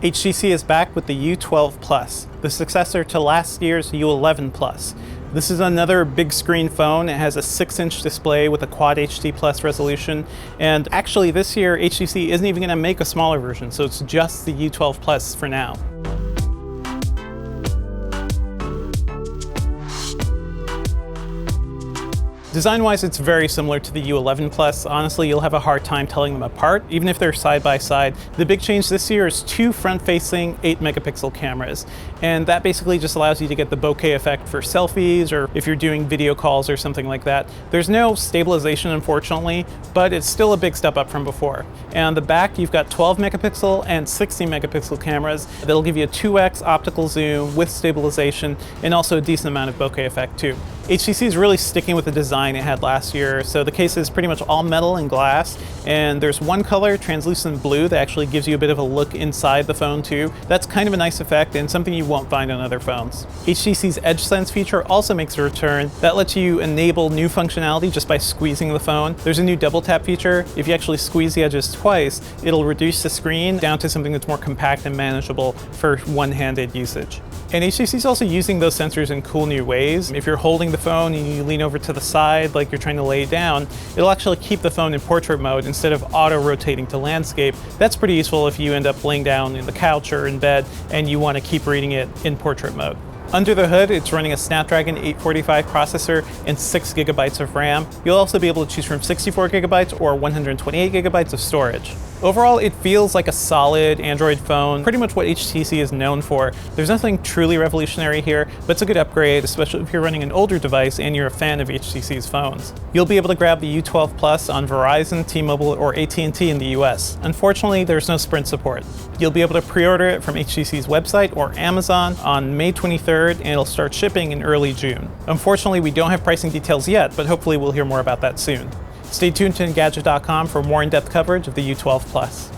HTC is back with the U12 Plus, the successor to last year's U11 Plus. This is another big screen phone. It has a 6-inch display with a Quad HD Plus resolution. And actually this year, HTC isn't even gonna make a smaller version, so it's just the U12 Plus for now. Design-wise, it's very similar to the U11 Plus. Honestly, you'll have a hard time telling them apart, even if they're side by side. The big change this year is 2 front-facing 8-megapixel cameras. And that basically just allows you to get the bokeh effect for selfies, or if you're doing video calls or something like that. There's no stabilization, unfortunately, but it's still a big step up from before. And on the back, you've got 12-megapixel and 16-megapixel cameras that'll give you a 2x optical zoom with stabilization, and also a decent amount of bokeh effect too. HTC is really sticking with the design it had last year, so the case is pretty much all metal and glass, and there's one color, translucent blue, that actually gives you a bit of a look inside the phone too. That's kind of a nice effect and something you won't find on other phones. HTC's EdgeSense feature also makes a return. That lets you enable new functionality just by squeezing the phone. There's a new double tap feature. If you actually squeeze the edges twice, it'll reduce the screen down to something that's more compact and manageable for one-handed usage. And HTC's also using those sensors in cool new ways. If you're holding the phone and you lean over to the side like you're trying to lay down, it'll actually keep the phone in portrait mode instead of auto-rotating to landscape. That's pretty useful if you end up laying down in the couch or in bed and you want to keep reading it in portrait mode. Under the hood, it's running a Snapdragon 845 processor and 6 gigabytes of RAM. You'll also be able to choose from 64 gigabytes or 128 gigabytes of storage. Overall, it feels like a solid Android phone, pretty much what HTC is known for. There's nothing truly revolutionary here, but it's a good upgrade, especially if you're running an older device and you're a fan of HTC's phones. You'll be able to grab the U12 Plus on Verizon, T-Mobile, or AT&T in the US. Unfortunately, there's no Sprint support. You'll be able to pre-order it from HTC's website or Amazon on May 23rd, and it'll start shipping in early June. Unfortunately, we don't have pricing details yet, but hopefully we'll hear more about that soon. Stay tuned to Engadget.com for more in-depth coverage of the U12 Plus.